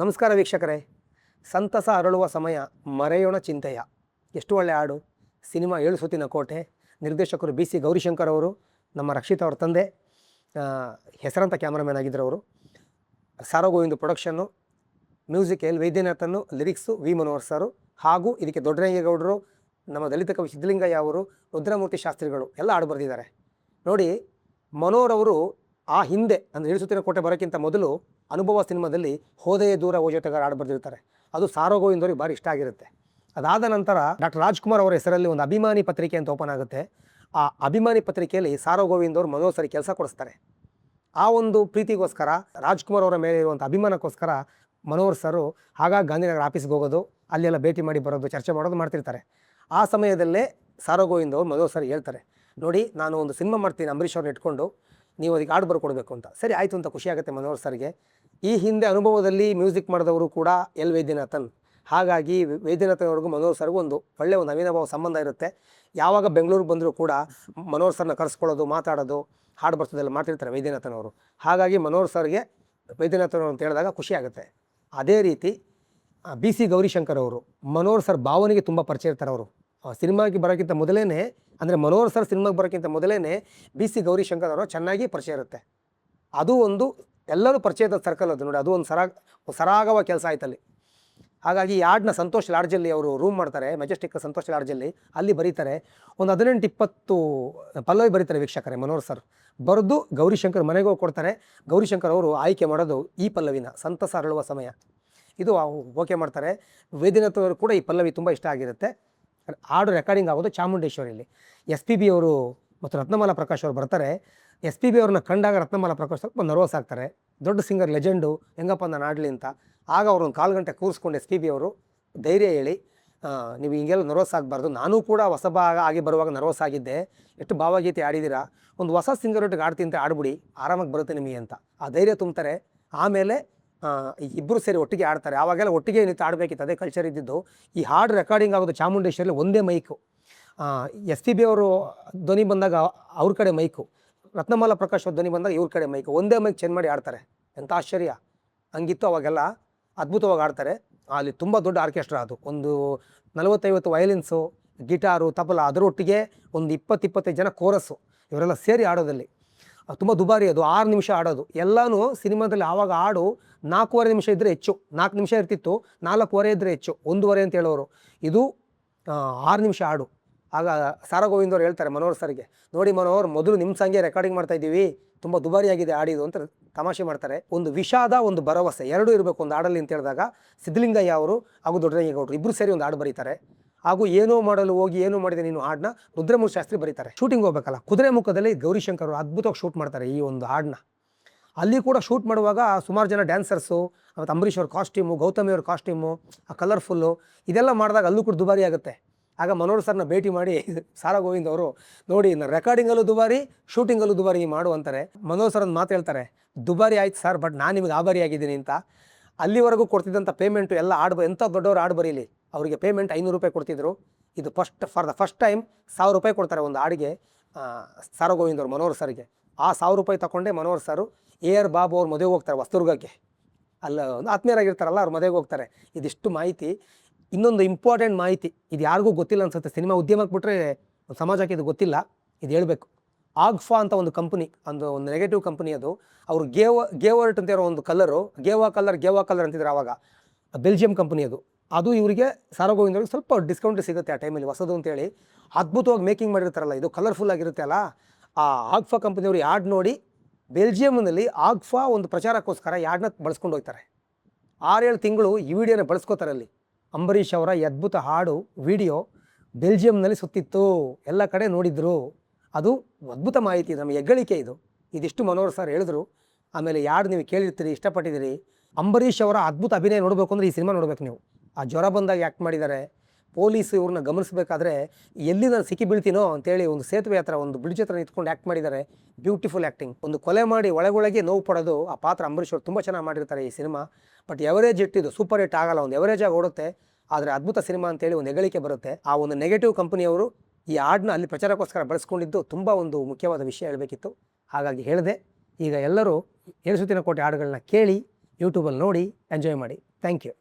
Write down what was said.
ನಮಸ್ಕಾರ ವೀಕ್ಷಕರೇ. ಸಂತಸ ಅರಳುವ ಸಮಯ ಮರೆಯೋಣ ಚಿಂತೆಯ. ಎಷ್ಟು ಒಳ್ಳೆಯ ಹಾಡು. ಸಿನಿಮಾ ಏಳು ಸುತ್ತಿನ ಕೋಟೆ. ನಿರ್ದೇಶಕರು ಬಿ ಸಿ ಗೌರಿಶಂಕರ್ ಅವರು, ನಮ್ಮ ರಕ್ಷಿತ್ ಅವ್ರ ತಂದೆ, ಹೆಸರಂತ ಕ್ಯಾಮ್ರಾಮನ್ ಆಗಿದ್ದರು ಅವರು. ಸಾರೋಗೋವಿಂದ ಪ್ರೊಡಕ್ಷನ್ನು, ಮ್ಯೂಸಿಕ್ ಎಲ್ ವೈದ್ಯನಾಥನ್ನು, ಲಿರಿಕ್ಸು ವಿ ಮನೋಹರ್ ಸರು, ಹಾಗೂ ಇದಕ್ಕೆ ದೊಡ್ಡರಂಗೇಗೌಡರು, ನಮ್ಮ ದಲಿತ ಕವಿ ಸಿದ್ಧಲಿಂಗಯ್ಯ ಅವರು, ರುದ್ರಮೂರ್ತಿ ಶಾಸ್ತ್ರಿಗಳು ಎಲ್ಲ ಹಾಡು ಬರೆದಿದ್ದಾರೆ. ನೋಡಿ, ಮನೋಹರ್ ಅವರು ಆ ಹಿಂದೆ ಅಂದರೆ ಏಳು ಸುತ್ತಿನ ಕೋಟೆ ಬರೋಕ್ಕಿಂತ ಮೊದಲು ಅನುಭವ ಸಿನಿಮಾದಲ್ಲಿ ಹೋದೆಯೇ ದೂರ ಓ ಜೊತೆಗಾರ ಹಾಡು ಬರೆದಿರ್ತಾರೆ. ಅದು ಸಾರೋಗೋವಿಂದವ್ರಿಗೆ ಭಾರಿ ಇಷ್ಟ ಆಗಿರುತ್ತೆ. ಅದಾದ ನಂತರ ಡಾಕ್ಟರ್ ರಾಜ್ಕುಮಾರ್ ಅವರ ಹೆಸರಲ್ಲಿ ಒಂದು ಅಭಿಮಾನಿ ಪತ್ರಿಕೆ ಅಂತ ಓಪನ್ ಆಗುತ್ತೆ. ಆ ಅಭಿಮಾನಿ ಪತ್ರಿಕೆಯಲ್ಲಿ ಸಾರೋಗೋವಿಂದ್ ಅವರು ಮನೋಹರ್ ಸರಿ ಕೆಲಸ ಕೊಡಿಸ್ತಾರೆ. ಆ ಒಂದು ಪ್ರೀತಿಗೋಸ್ಕರ, ರಾಜ್ಕುಮಾರ್ ಅವರ ಮೇಲೆ ಇರುವಂಥ ಅಭಿಮಾನಕ್ಕೋಸ್ಕರ ಮನೋಹರ್ ಸರು ಆಗಾಗ ಗಾಂಧಿನಗರ ಆಫೀಸ್ಗೆ ಹೋಗೋದು, ಅಲ್ಲೆಲ್ಲ ಭೇಟಿ ಮಾಡಿ ಬರೋದು, ಚರ್ಚೆ ಮಾಡೋದು ಮಾಡ್ತಿರ್ತಾರೆ. ಆ ಸಮಯದಲ್ಲೇ ಸಾರೋಗೋವಿಂದ್ ಅವರು ಮನೋಹರ್ ಸರ್ ಹೇಳ್ತಾರೆ, ನೋಡಿ ನಾನು ಒಂದು ಸಿನಿಮಾ ಮಾಡ್ತೀನಿ ಅಂಬರೀಷ್ ಅವ್ರನ್ನ ಇಟ್ಕೊಂಡು, ನೀವು ಅದಕ್ಕೆ ಹಾಡು ಬರ್ಕೊಡ್ಬೇಕು ಅಂತ. ಸರಿ ಆಯಿತು ಅಂತ ಖುಷಿಯಾಗುತ್ತೆ ಮನೋಹರ್ ಸರ್ಗೆ. ಈ ಹಿಂದೆ ಅನುಭವದಲ್ಲಿ ಮ್ಯೂಸಿಕ್ ಮಾಡಿದವರು ಕೂಡ ಎಲ್ ವೈದ್ಯನಾಥನ್. ಹಾಗಾಗಿ ವೈದ್ಯನಾಥನ್ ಅವ್ರಿಗೂ ಮನೋಹರ್ ಸರ್ಗೂ ಒಂದು ಅವಿನಾಭಾವ ಸಂಬಂಧ ಇರುತ್ತೆ. ಯಾವಾಗ ಬೆಂಗಳೂರಿಗೆ ಬಂದರೂ ಕೂಡ ಮನೋಹರ್ ಸರ್ನ ಕರೆಸ್ಕೊಳ್ಳೋದು, ಮಾತಾಡೋದು, ಹಾಡು ಬರ್ಸೋದೆಲ್ಲ ಮಾಡ್ತಿರ್ತಾರೆ ವೈದ್ಯನಾಥನ್ ಅವರು. ಹಾಗಾಗಿ ಮನೋಹರ್ ಸರ್ಗೆ ವೈದ್ಯನಾಥನ್ ಅಂತ ಹೇಳಿದಾಗ ಖುಷಿ ಆಗುತ್ತೆ. ಅದೇ ರೀತಿ ಬಿ ಸಿ ಗೌರಿಶಂಕರ್ ಅವರು ಮನೋಹರ್ ಸರ್ ಭಾವನೆಗೆ ತುಂಬ ಪರಿಚಯ ಇರ್ತಾರೆ. ಅವರು ಸಿನಿಮಾಗೆ ಬರೋಕ್ಕಿಂತ ಮೊದಲೇ, ಅಂದರೆ ಮನೋಹರ್ ಸರ್ ಸಿನಿಮಾಗೆ ಬರೋಕ್ಕಿಂತ ಮೊದಲೇ ಬಿ ಸಿ ಗೌರಿಶಂಕರ್ ಅವರು ಚೆನ್ನಾಗಿ ಪರಿಚಯ ಇರುತ್ತೆ. ಅದು ಒಂದು ಎಲ್ಲರೂ ಪರಿಚಯದ ಸರ್ಕಲ್ ಅದು. ನೋಡಿ, ಅದು ಒಂದು ಸರಾಗವ ಕೆಲಸ ಆಯ್ತಲ್ಲಿ. ಹಾಗಾಗಿ ಈ ಹಾಡನ್ನ ಸಂತೋಷ್ ಲಾಡ್ಜಲ್ಲಿ ಅವರು ರೂಮ್ ಮಾಡ್ತಾರೆ, ಮೆಜೆಸ್ಟಿಕ್ ಸಂತೋಷ್ ಲಾಡ್ಜಲ್ಲಿ. ಅಲ್ಲಿ ಬರೀತಾರೆ, ಒಂದು 18-20 ಪಲ್ಲವಿ ಬರೀತಾರೆ ವೀಕ್ಷಕರೇ. ಮನೋಹರ್ ಸರ್ ಬರೆದು ಗೌರಿಶಂಕರ್ ಮನೆಗೆ ಹೋಗಿ ಕೊಡ್ತಾರೆ. ಗೌರಿಶಂಕರ್ ಅವರು ಆಯ್ಕೆ ಮಾಡೋದು ಈ ಪಲ್ಲವಿನ, ಸಂತಸ ಅರಳುವ ಸಮಯ. ಇದು ಓಕೆ ಮಾಡ್ತಾರೆ. ವೇದಿನಾಥ್ ಅವರು ಕೂಡ ಈ ಪಲ್ಲವಿ ತುಂಬ ಇಷ್ಟ ಆಗಿರುತ್ತೆ. ಹಾಡು ರೆಕಾರ್ಡಿಂಗ್ ಆಗೋದು ಚಾಮುಂಡೇಶ್ವರಿಯಲ್ಲಿ. ಎಸ್ ಪಿ ಬಿ ಅವರು ಮತ್ತು ರತ್ನಮಾಲಾ ಪ್ರಕಾಶ್ ಅವರು ಬರ್ತಾರೆ. ಎಸ್ ಪಿ ಬಿ ಅವ್ರನ್ನ ಕಂಡಾಗ ರತ್ನಮಾಲಾ ಪ್ರಕಾಶ್ ಸ್ವಲ್ಪ ನರ್ವಸ್ ಆಗ್ತಾರೆ. ದೊಡ್ಡ ಸಿಂಗರ್, ಲೆಜೆಂಡು, ಹೆಂಗಪ್ಪ ನಾನು ಆಡಲಿ ಅಂತ. ಆಗ ಅವರು ಒಂದು 1/4 ಗಂಟೆ ಕೂರಿಸ್ಕೊಂಡು ಎಸ್ ಪಿ ಬಿ ಅವರು ಧೈರ್ಯ ಹೇಳಿ, ನೀವು ಹಿಂಗೆಲ್ಲ ನರ್ವಸ್ ಆಗಬಾರ್ದು, ನಾನು ಕೂಡ ಹೊಸಬ ಆಗಿ ಬರುವಾಗ ನರ್ವಸ್ ಆಗಿದ್ದೆ, ಎಷ್ಟು ಭಾವಗೀತೆ ಆಡಿದ್ದೀರಾ, ಒಂದು ಹೊಸ ಸಿಂಗರ್ ಒಟ್ಟಿಗೆ ಆಡ್ತೀನಿ ಆಡ್ಬಿಡಿ, ಆರಾಮಾಗಿ ಬರುತ್ತೆ ನಿಮಗೆ ಅಂತ ಆ ಧೈರ್ಯ ತುಂಬ್ತಾರೆ. ಆಮೇಲೆ ಇಬ್ಬರು ಸೇರಿ ಒಟ್ಟಿಗೆ ಆಡ್ತಾರೆ. ಆವಾಗೆಲ್ಲ ಒಟ್ಟಿಗೆ ನಿಂತು ಆಡಬೇಕಿತ್ತು, ಅದೇ ಕಲ್ಚರ್ ಇದ್ದಿದ್ದು. ಈ ಹಾಡು ರೆಕಾರ್ಡಿಂಗ್ ಆಗೋದು ಚಾಮುಂಡೇಶ್ವರಿಯಲ್ಲಿ ಒಂದೇ ಮೈಕು. ಎಸ್ ಪಿ ಬಿ ಅವರು ಧ್ವನಿ ಬಂದಾಗ ಅವ್ರ ಕಡೆ ಮೈಕು, ರತ್ನಮಾಲಾ ಪ್ರಕಾಶ್ ಅವ್ರ ಧ್ವನಿ ಬಂದಾಗ ಇವ್ರ ಕಡೆ ಮೈಕು, ಒಂದೇ ಮೈಕ್ ಚೇಂಜ್ ಮಾಡಿ ಆಡ್ತಾರೆ. ಎಂಥ ಆಶ್ಚರ್ಯ! ಹಂಗಿತ್ತು ಅವಾಗೆಲ್ಲ, ಅದ್ಭುತವಾಗಿ ಆಡ್ತಾರೆ. ಅಲ್ಲಿ ತುಂಬ ದೊಡ್ಡ ಆರ್ಕೆಸ್ಟ್ರಾ ಅದು, ಒಂದು 40-50 ವಯಲಿನ್ಸು, ಗಿಟಾರು, ತಬಲ, ಅದರೊಟ್ಟಿಗೆ ಒಂದು 20-25 ಜನ ಕೋರಸ್ಸು, ಇವರೆಲ್ಲ ಸೇರಿ ಆಡೋದಲ್ಲಿ ತುಂಬ ದುಬಾರಿ. ಅದು 6 ನಿಮಿಷ ಆಡೋದು. ಎಲ್ಲನೂ ಸಿನಿಮಾದಲ್ಲಿ ಆವಾಗ ಹಾಡು 4.25 ನಿಮಿಷ ಇದ್ದರೆ ಹೆಚ್ಚು, 4 ನಿಮಿಷ ಇರ್ತಿತ್ತು, 4.25 ಇದ್ದರೆ ಹೆಚ್ಚು, 1.5 ಅಂತ ಹೇಳೋರು. ಇದು 6 ನಿಮಿಷ ಹಾಡು. ಆಗ ಸಾರೋಗೋವಿಂದ್ ಅವ್ರು ಹೇಳ್ತಾರೆ ಮನೋಹರ್ ಸರ್ಗೆ, ನೋಡಿ ಮನೋಹರ್, ಮೊದಲು ನಿಮ್ಮ ಸಂಗೆ ರೆಕಾರ್ಡಿಂಗ್ ಮಾಡ್ತಾಯಿದ್ದೀವಿ, ತುಂಬ ದುಬಾರಿಯಾಗಿದೆ ಹಾಡಿದು ಅಂತ ತಮಾಷೆ ಮಾಡ್ತಾರೆ. ಒಂದು ವಿಷಾದ, ಒಂದು ಭರವಸೆ ಎರಡೂ ಇರಬೇಕು ಒಂದು ಹಾಡಲ್ಲಿ ಅಂತ ಹೇಳಿದಾಗ ಸಿದ್ಧಲಿಂಗಯ್ಯ ಅವರು ಹಾಗೂ ದೊಡ್ಡರಂಗೇಗೌಡರು ಇಬ್ಬರು ಸೇರಿ ಒಂದು ಹಾಡು ಬರೀತಾರೆ. ಹಾಗೂ ಏನೋ ಮಾಡಲು ಹೋಗಿ ಏನೋ ಮಾಡಿದೆ ನೀನು ಹಾಡನ್ನ ರುದ್ರಮೂರ್ತಿ ಶಾಸ್ತ್ರಿ ಬರೀತಾರೆ. ಶೂಟಿಂಗ್ ಹೋಗ್ಬೇಕಲ್ಲ, ಕುದುರೆಮುಖದಲ್ಲಿ ಗೌರಿಶಂಕರ್ ಅವರು ಅದ್ಭುತವಾಗಿ ಶೂಟ್ ಮಾಡ್ತಾರೆ ಈ ಒಂದು ಹಾಡನ್ನ. ಅಲ್ಲಿ ಕೂಡ ಶೂಟ್ ಮಾಡುವಾಗ ಸುಮಾರು ಜನ ಡ್ಯಾನ್ಸರ್ಸು, ಮತ್ತು ಅಂಬರೀಷ್ ಅವ್ರ ಕಾಸ್ಟ್ಯೂಮು, ಗೌತಮಿ ಅವ್ರ ಕಾಸ್ಟ್ಯೂಮು, ಆ ಕಲರ್ಫುಲ್ಲು, ಇದೆಲ್ಲ ಮಾಡಿದಾಗ ಅಲ್ಲೂ ಕೂಡ ದುಬಾರಿ ಆಗುತ್ತೆ. ಆಗ ಮನೋಹರ್ ಸರ್ನ ಭೇಟಿ ಮಾಡಿ ಸಾರೋಗೋವಿಂದ್ ಅವರು, ನೋಡಿ ರೆಕಾರ್ಡಿಂಗಲ್ಲೂ ದುಬಾರಿ, ಶೂಟಿಂಗಲ್ಲೂ ದುಬಾರಿ ಮಾಡು ಅಂತಾರೆ. ಮನೋಹರ್ ಸರ್ ಒಂದು ಮಾತು ಹೇಳ್ತಾರೆ, ದುಬಾರಿ ಆಯ್ತು ಸರ್, ಬಟ್ ನಾನು ನಿಮಗೆ ಆಭಾರಿ ಆಗಿದ್ದೀನಿ ಅಂತ. ಅಲ್ಲಿವರೆಗೂ ಕೊಡ್ತಿದ್ದಂಥ ಪೇಮೆಂಟು ಎಲ್ಲ ಎಂಥ ದೊಡ್ಡವರು ಹಾಡು ಬರೀಲಿ, ಅವರಿಗೆ ಪೇಮೆಂಟ್ 500 ರೂಪಾಯಿ ಕೊಡ್ತಿದ್ರು. ಇದು ಫಾರ್ ದ ಫಸ್ಟ್ ಟೈಮ್ 1000 ರೂಪಾಯಿ ಕೊಡ್ತಾರೆ ಒಂದು ಹಾಡಿಗೆ ಸಾರೋಗೋವಿಂದ್ ಅವರು ಮನೋಹರ್ ಸರ್ಗೆ. ಆ 1000 ರೂಪಾಯಿ ತಗೊಂಡೆ ಮನೋಹರ್ ಸರು AR ಬಾಬು ಅವ್ರ ಮದುವೆಗೆ ಹೋಗ್ತಾರೆ ಹೊಸದುರ್ಗಕ್ಕೆ. ಅಲ್ಲ, ಒಂದು ಆತ್ಮೀಯರಾಗಿರ್ತಾರಲ್ಲ, ಅವ್ರ ಮದುವೆಗೆ ಹೋಗ್ತಾರೆ. ಇದಿಷ್ಟು ಮಾಹಿತಿ. ಇನ್ನೊಂದು ಇಂಪಾರ್ಟೆಂಟ್ ಮಾಹಿತಿ, ಇದು ಯಾರಿಗೂ ಗೊತ್ತಿಲ್ಲ ಅನ್ಸುತ್ತೆ, ಸಿನಿಮಾ ಉದ್ಯಮಕ್ಕೆ ಬಿಟ್ಟರೆ ಸಮಾಜಕ್ಕೆ ಇದು ಗೊತ್ತಿಲ್ಲ, ಇದು ಹೇಳಬೇಕು. ಆಗ್ಫಾ ಅಂತ ಒಂದು ಕಂಪ್ನಿ, ಒಂದು ನೆಗೆಟಿವ್ ಕಂಪ್ನಿ ಅದು. ಅವರು ಗೇವರ್ಟ್ ಅಂತ ಇರೋ ಒಂದು ಕಲರು, ಗೇವಾ ಕಲರ್ ಅಂತಿದ್ರು ಆವಾಗ, ಬೆಲ್ಜಿಯಂ ಕಂಪ್ನಿ ಅದು. ಅದು ಇವರಿಗೆ ಸಾರೋಗೋವಿಂದ್ ಅವ್ರಿಗೆ ಸ್ವಲ್ಪ ಡಿಸ್ಕೌಂಟ್ ಸಿಗುತ್ತೆ ಆ ಟೈಮಲ್ಲಿ, ಹೊಸದು ಅಂತೇಳಿ. ಅದ್ಭುತವಾಗಿ ಮೇಕಿಂಗ್ ಮಾಡಿರ್ತಾರಲ್ಲ, ಇದು ಕಲರ್ಫುಲ್ ಆಗಿರುತ್ತೆ ಅಲ್ಲ. ಆ ಆಗ್ಫಾ ಕಂಪ್ನಿಯವರು ಯಾಡ್ ನೋಡಿ ಬೆಲ್ಜಿಯಂನಲ್ಲಿ ಆಗ್ಫಾ ಒಂದು ಪ್ರಚಾರಕ್ಕೋಸ್ಕರ ಯಾಡನ್ನ ಬಳಸ್ಕೊಂಡು ಹೋಗ್ತಾರೆ. 6-7 ತಿಂಗಳು ಈ ವಿಡಿಯೋನ ಬಳಸ್ಕೋತಾರೆ. ಅಲ್ಲಿ ಅಂಬರೀಷ್ ಅವರ ಈ ಅದ್ಭುತ ಹಾಡು ವಿಡಿಯೋ ಬೆಲ್ಜಿಯಂನಲ್ಲಿ ಸುತ್ತಿತ್ತು, ಎಲ್ಲ ಕಡೆ ನೋಡಿದ್ರು. ಅದು ಅದ್ಭುತ ಮಾಹಿತಿ, ನಮಗೆ ಹೆಗ್ಗಳಿಕೆ ಇದು. ಇದಿಷ್ಟು ಮನೋಹರ್ ಸರ್ ಹೇಳಿದ್ರು. ಆಮೇಲೆ ಯಾರು ನೀವು ಕೇಳಿರ್ತೀರಿ, ಇಷ್ಟಪಟ್ಟಿದ್ದೀರಿ. ಅಂಬರೀಷ್ ಅವರ ಅದ್ಭುತ ಅಭಿನಯ ನೋಡಬೇಕು ಅಂದರೆ ಈ ಸಿನಿಮಾ ನೋಡ್ಬೇಕು ನೀವು. ಆ ಜ್ವರ ಬಂದಾಗ ಆ್ಯಕ್ಟ್ ಮಾಡಿದ್ದಾರೆ. ಪೊಲೀಸ್ ಇವ್ರನ್ನ ಗಮನಿಸಬೇಕಾದ್ರೆ ಎಲ್ಲಿ ನಾನು ಸಿಕ್ಕಿ ಬೀಳ್ತೀನೋ ಅಂತೇಳಿ ಒಂದು ಸೇತುವೆ ಹತ್ರ, ಒಂದು ಬ್ರಿಡ್ಜ್ ಹತ್ರ ನಿಂತ್ಕೊಂಡು ಆ್ಯಕ್ಟ್ ಮಾಡಿದ್ದಾರೆ. Beautiful acting. ಒಂದು ಕೊಲೆ ಮಾಡಿ ಒಳಗೊಳಗೆ ನೋವು ಪಡೋದು, ಆ ಪಾತ್ರ ಅಂಬರೀಷ್ ಅವರು ತುಂಬ ಚೆನ್ನಾಗಿ ಮಾಡಿರ್ತಾರೆ ಈ ಸಿನಿಮಾ. ಬಟ್ ಎವರೇಜ್ ಇಟ್ಟಿದ್ದು ಸೂಪರ್ ಹಿಟ್ ಆಗಲ್ಲ, ಒಂದು ಎವರೇಜಾಗಿ ಓಡುತ್ತೆ. ಆದರೆ ಅದ್ಭುತ ಸಿನಿಮಾ ಅಂತೇಳಿ ಒಂದು ಹೆಗ್ಗಳಿಕೆ ಬರುತ್ತೆ. ಆ ಒಂದು ನೆಗೆಟಿವ್ ಕಂಪನಿಯವರು ಈ ಹಾಡನ್ನ ಅಲ್ಲಿ ಪ್ರಚಾರಕ್ಕೋಸ್ಕರ ಬಳಸ್ಕೊಂಡಿದ್ದು ತುಂಬ ಒಂದು ಮುಖ್ಯವಾದ ವಿಷಯ ಹೇಳಬೇಕಿತ್ತು. ಹಾಗಾಗಿ ಹೇಳಿದೆ. ಈಗ ಎಲ್ಲರೂ ಏಳು ಸುತ್ತಿನ ಕೋಟೆ ಹಾಡುಗಳನ್ನ ಕೇಳಿ, ಯೂಟ್ಯೂಬಲ್ಲಿ ನೋಡಿ, ಎಂಜಾಯ್ ಮಾಡಿ. Thank you.